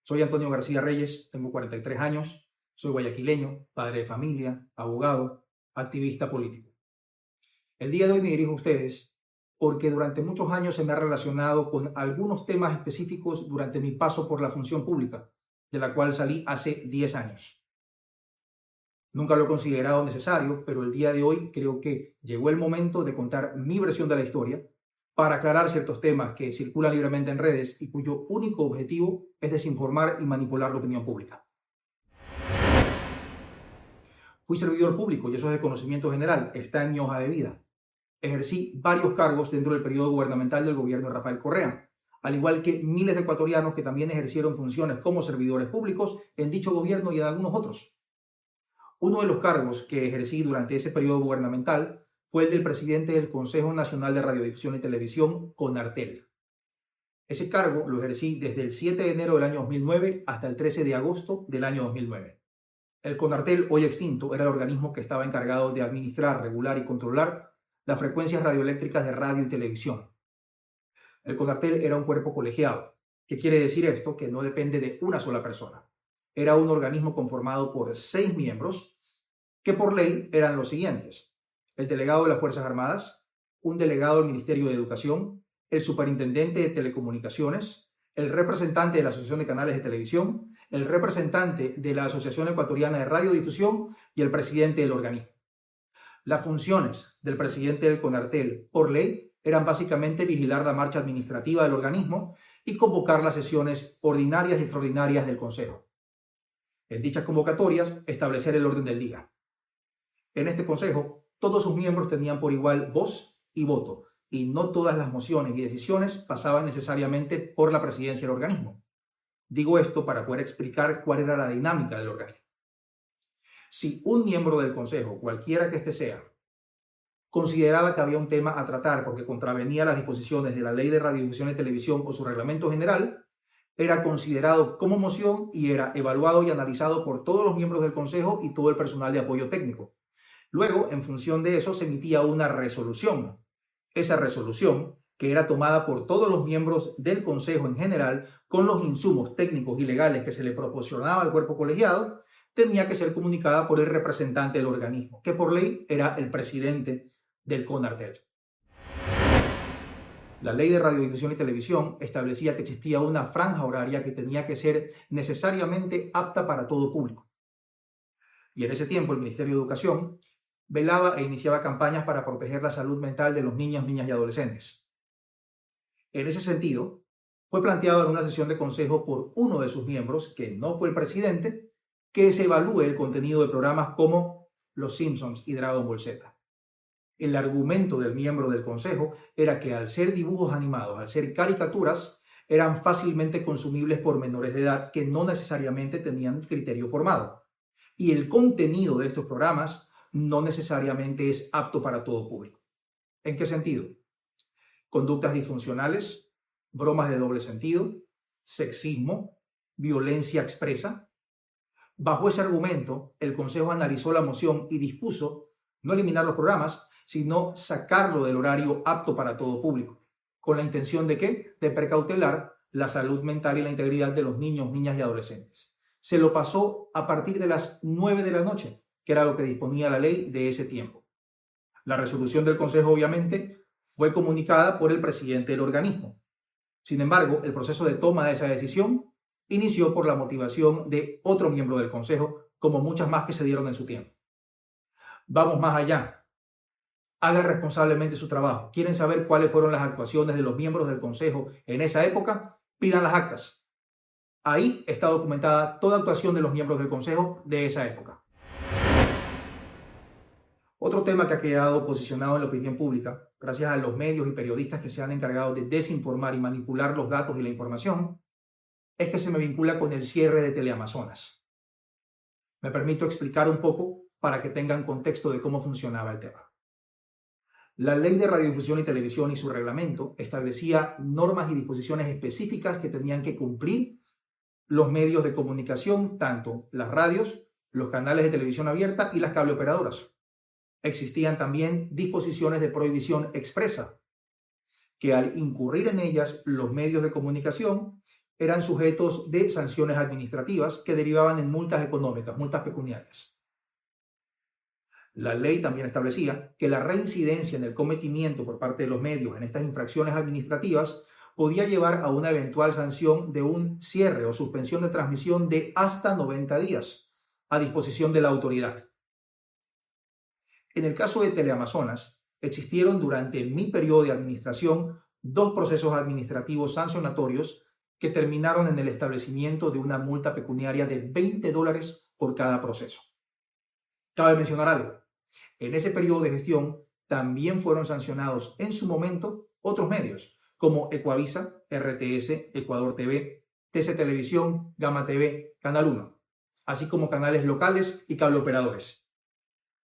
Soy Antonio García Reyes, tengo 43 años, soy guayaquileño, padre de familia, abogado, activista político. El día de hoy me dirijo a ustedes porque durante muchos años se me ha relacionado con algunos temas específicos durante mi paso por la función pública, de la cual salí hace 10 años. Nunca lo he considerado necesario, pero el día de hoy creo que llegó el momento de contar mi versión de la historia para aclarar ciertos temas que circulan libremente en redes y cuyo único objetivo es desinformar y manipular la opinión pública. Fui servidor público y eso es de conocimiento general, está en mi hoja de vida. Ejercí varios cargos dentro del periodo gubernamental del gobierno de Rafael Correa, al igual que miles de ecuatorianos que también ejercieron funciones como servidores públicos en dicho gobierno y en algunos otros. Uno de los cargos que ejercí durante ese periodo gubernamental fue el del presidente del Consejo Nacional de Radiodifusión y Televisión, CONARTEL. Ese cargo lo ejercí desde el 7 de enero del año 2009 hasta el 13 de agosto del año 2009. El CONARTEL, hoy extinto, era el organismo que estaba encargado de administrar, regular y controlar las frecuencias radioeléctricas de radio y televisión. El CONARTEL era un cuerpo colegiado. ¿Qué quiere decir esto? Que no depende de una sola persona. Era un organismo conformado por 6 miembros que por ley eran los siguientes: el delegado de las Fuerzas Armadas, un delegado del Ministerio de Educación, el superintendente de Telecomunicaciones, el representante de la Asociación de Canales de Televisión, el representante de la Asociación Ecuatoriana de Radiodifusión y el presidente del organismo. Las funciones del presidente del CONARTEL, por ley, eran básicamente vigilar la marcha administrativa del organismo y convocar las sesiones ordinarias y extraordinarias del Consejo. En dichas convocatorias, establecer el orden del día. En este Consejo, todos sus miembros tenían por igual voz y voto, y no todas las mociones y decisiones pasaban necesariamente por la presidencia del organismo. Digo esto para poder explicar cuál era la dinámica del organismo. Si un miembro del Consejo, cualquiera que éste sea, consideraba que había un tema a tratar porque contravenía las disposiciones de la Ley de Radiodifusión y Televisión o su reglamento general, era considerado como moción y era evaluado y analizado por todos los miembros del Consejo y todo el personal de apoyo técnico. Luego, en función de eso, se emitía una resolución. Esa resolución, que era tomada por todos los miembros del Consejo en general, con los insumos técnicos y legales que se le proporcionaba al cuerpo colegiado, tenía que ser comunicada por el representante del organismo, que por ley era el presidente del CONARTEL. La Ley de Radiodifusión y Televisión establecía que existía una franja horaria que tenía que ser necesariamente apta para todo público. Y en ese tiempo el Ministerio de Educación velaba e iniciaba campañas para proteger la salud mental de los niños, niñas y adolescentes. En ese sentido, fue planteado en una sesión de consejo por uno de sus miembros, que no fue el presidente, que se evalúe el contenido de programas como Los Simpsons y Dragon Ball Z. El argumento del miembro del consejo era que al ser dibujos animados, al ser caricaturas, eran fácilmente consumibles por menores de edad que no necesariamente tenían criterio formado. Y el contenido de estos programas no necesariamente es apto para todo público. ¿En qué sentido? Conductas disfuncionales, bromas de doble sentido, sexismo, violencia expresa. Bajo ese argumento, el Consejo analizó la moción y dispuso no eliminar los programas, sino sacarlo del horario apto para todo público. ¿Con la intención de qué? De precautelar la salud mental y la integridad de los niños, niñas y adolescentes. Se lo pasó a partir de las 9 de la noche, que era lo que disponía la ley de ese tiempo. La resolución del Consejo, obviamente, fue comunicada por el presidente del organismo. Sin embargo, el proceso de toma de esa decisión inició por la motivación de otro miembro del Consejo, como muchas más que se dieron en su tiempo. Vamos más allá. Hagan responsablemente su trabajo. ¿Quieren saber cuáles fueron las actuaciones de los miembros del Consejo en esa época? Pidan las actas. Ahí está documentada toda actuación de los miembros del Consejo de esa época. Otro tema que ha quedado posicionado en la opinión pública, gracias a los medios y periodistas que se han encargado de desinformar y manipular los datos y la información, es que se me vincula con el cierre de Teleamazonas. Me permito explicar un poco para que tengan contexto de cómo funcionaba el tema. La Ley de Radiodifusión y Televisión y su reglamento establecía normas y disposiciones específicas que tenían que cumplir los medios de comunicación, tanto las radios, los canales de televisión abierta y las cableoperadoras. Existían también disposiciones de prohibición expresa, que al incurrir en ellas los medios de comunicación eran sujetos de sanciones administrativas que derivaban en multas económicas, multas pecuniarias. La ley también establecía que la reincidencia en el cometimiento por parte de los medios en estas infracciones administrativas podía llevar a una eventual sanción de un cierre o suspensión de transmisión de hasta 90 días a disposición de la autoridad. En el caso de Teleamazonas, existieron durante mi periodo de administración 2 procesos administrativos sancionatorios que terminaron en el establecimiento de una multa pecuniaria de $20 por cada proceso. Cabe mencionar algo. En ese periodo de gestión también fueron sancionados en su momento otros medios como Ecuavisa, RTS, Ecuador TV, TC Televisión, Gama TV, Canal 1, así como canales locales y cableoperadores.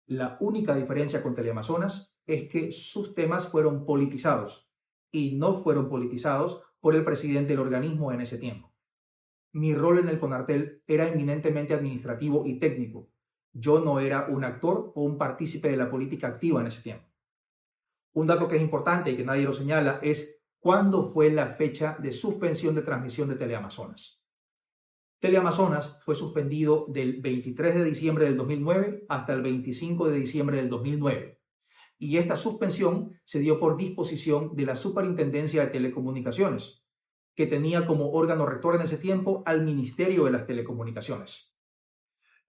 La única diferencia con Teleamazonas es que sus temas fueron politizados y no fueron politizados por el presidente del organismo en ese tiempo. Mi rol en el CONARTEL era eminentemente administrativo y técnico. Yo no era un actor o un partícipe de la política activa en ese tiempo. Un dato que es importante y que nadie lo señala es cuándo fue la fecha de suspensión de transmisión de Teleamazonas. Teleamazonas fue suspendido del 23 de diciembre del 2009 hasta el 25 de diciembre del 2009. Y esta suspensión se dio por disposición de la Superintendencia de Telecomunicaciones, que tenía como órgano rector en ese tiempo al Ministerio de las Telecomunicaciones.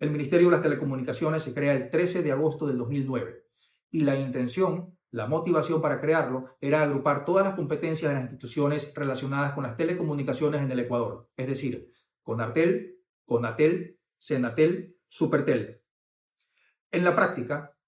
El Ministerio de las Telecomunicaciones se crea el 13 de agosto del 2009 y la intención, la motivación para crearlo era agrupar todas las competencias de las instituciones relacionadas con las telecomunicaciones en el Ecuador, es decir, CONARTEL, CONATEL, SENATEL, SUPERTEL. En la práctica,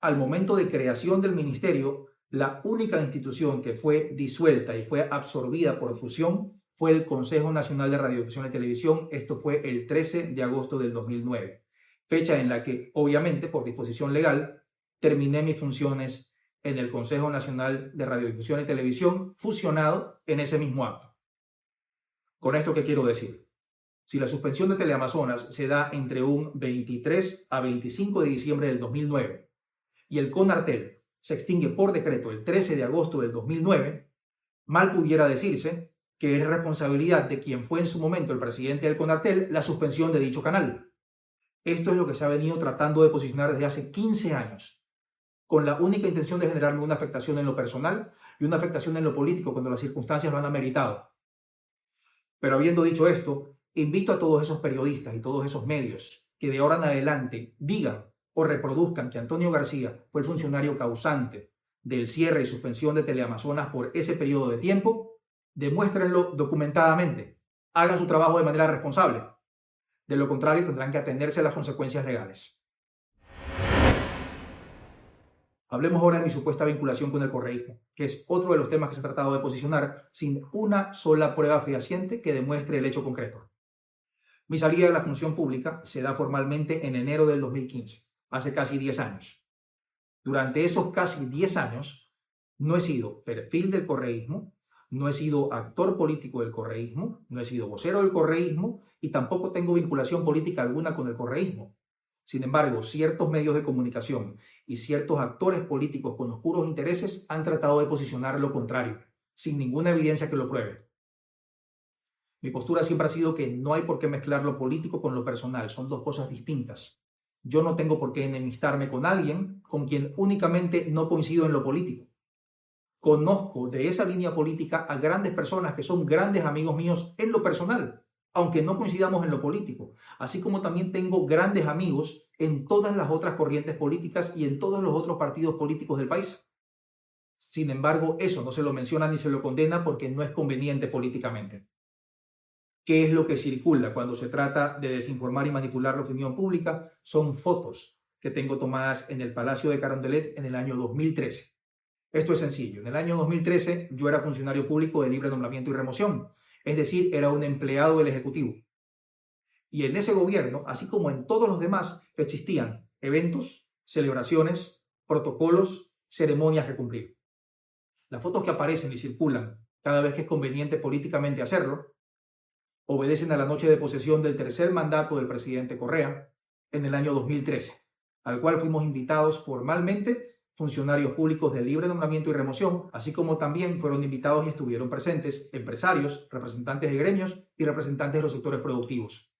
al momento de creación del ministerio, la única institución que fue disuelta y fue absorbida por fusión fue el Consejo Nacional de Radiodifusión y Televisión. Esto fue el 13 de agosto del 2009, fecha en la que, obviamente, por disposición legal, terminé mis funciones en el Consejo Nacional de Radiodifusión y Televisión, fusionado en ese mismo acto. ¿Con esto qué quiero decir? Si la suspensión de Teleamazonas se da entre un 23 a 25 de diciembre del 2009 y el CONARTEL se extingue por decreto el 13 de agosto del 2009, mal pudiera decirse que es responsabilidad de quien fue en su momento el presidente del CONARTEL la suspensión de dicho canal. Esto es lo que se ha venido tratando de posicionar desde hace 15 años, con la única intención de generarme una afectación en lo personal y una afectación en lo político cuando las circunstancias lo han ameritado. Pero habiendo dicho esto, invito a todos esos periodistas y todos esos medios que de ahora en adelante digan o reproduzcan que Antonio García fue el funcionario causante del cierre y suspensión de Teleamazonas por ese periodo de tiempo, demuéstrenlo documentadamente, hagan su trabajo de manera responsable. De lo contrario, tendrán que atenerse a las consecuencias legales. Hablemos ahora de mi supuesta vinculación con el correísmo, que es otro de los temas que se ha tratado de posicionar sin una sola prueba fehaciente que demuestre el hecho concreto. Mi salida de la función pública se da formalmente en enero del 2015, hace casi 10 años. Durante esos casi 10 años no he sido perfil del correísmo, no he sido actor político del correísmo, no he sido vocero del correísmo y tampoco tengo vinculación política alguna con el correísmo. Sin embargo, ciertos medios de comunicación y ciertos actores políticos con oscuros intereses han tratado de posicionar lo contrario, sin ninguna evidencia que lo pruebe. Mi postura siempre ha sido que no hay por qué mezclar lo político con lo personal, son dos cosas distintas. Yo no tengo por qué enemistarme con alguien con quien únicamente no coincido en lo político. Conozco de esa línea política a grandes personas que son grandes amigos míos en lo personal, aunque no coincidamos en lo político, así como también tengo grandes amigos en todas las otras corrientes políticas y en todos los otros partidos políticos del país. Sin embargo, eso no se lo menciona ni se lo condena porque no es conveniente políticamente. ¿Qué es lo que circula cuando se trata de desinformar y manipular la opinión pública? Son fotos que tengo tomadas en el Palacio de Carondelet en el año 2013. Esto es sencillo. En el año 2013 yo era funcionario público de libre nombramiento y remoción, es decir, era un empleado del Ejecutivo. Y en ese gobierno, así como en todos los demás, existían eventos, celebraciones, protocolos, ceremonias que cumplir. Las fotos que aparecen y circulan cada vez que es conveniente políticamente hacerlo, obedecen a la noche de posesión del tercer mandato del presidente Correa en el año 2013, al cual fuimos invitados formalmente funcionarios públicos de libre nombramiento y remoción, así como también fueron invitados y estuvieron presentes empresarios, representantes de gremios y representantes de los sectores productivos.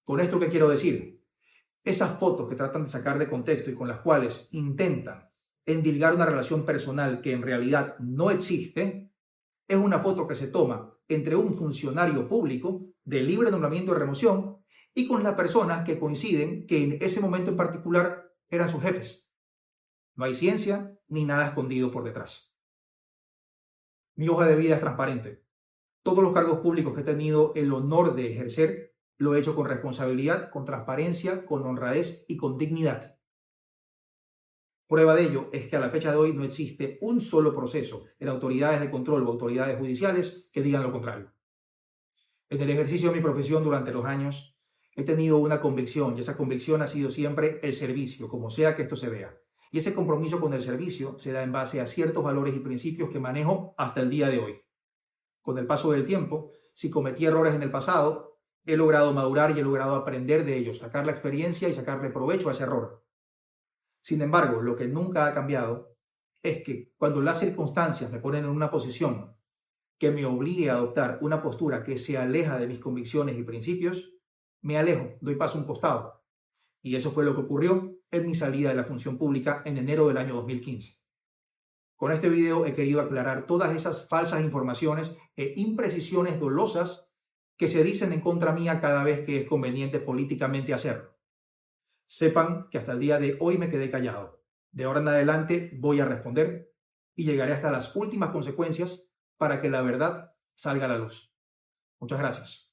¿Con esto qué quiero decir? Esas fotos que tratan de sacar de contexto y con las cuales intentan endilgar una relación personal que en realidad no existe, es una foto que se toma entre un funcionario público de libre nombramiento y remoción y con las personas que coinciden que en ese momento en particular eran sus jefes. No hay ciencia ni nada escondido por detrás. Mi hoja de vida es transparente. Todos los cargos públicos que he tenido el honor de ejercer lo he hecho con responsabilidad, con transparencia, con honradez y con dignidad. Prueba de ello es que a la fecha de hoy no existe un solo proceso en autoridades de control o autoridades judiciales que digan lo contrario. En el ejercicio de mi profesión durante los años he tenido una convicción y esa convicción ha sido siempre el servicio, como sea que esto se vea. Y ese compromiso con el servicio se da en base a ciertos valores y principios que manejo hasta el día de hoy. Con el paso del tiempo, si cometí errores en el pasado, he logrado madurar y he logrado aprender de ellos, sacar la experiencia y sacarle provecho a ese error. Sin embargo, lo que nunca ha cambiado es que cuando las circunstancias me ponen en una posición que me obligue a adoptar una postura que se aleja de mis convicciones y principios, me alejo, doy paso a un costado. Y eso fue lo que ocurrió en mi salida de la función pública en enero del año 2015. Con este video he querido aclarar todas esas falsas informaciones e imprecisiones dolosas que se dicen en contra mía cada vez que es conveniente políticamente hacerlo. Sepan que hasta el día de hoy me quedé callado. De ahora en adelante voy a responder y llegaré hasta las últimas consecuencias para que la verdad salga a la luz. Muchas gracias.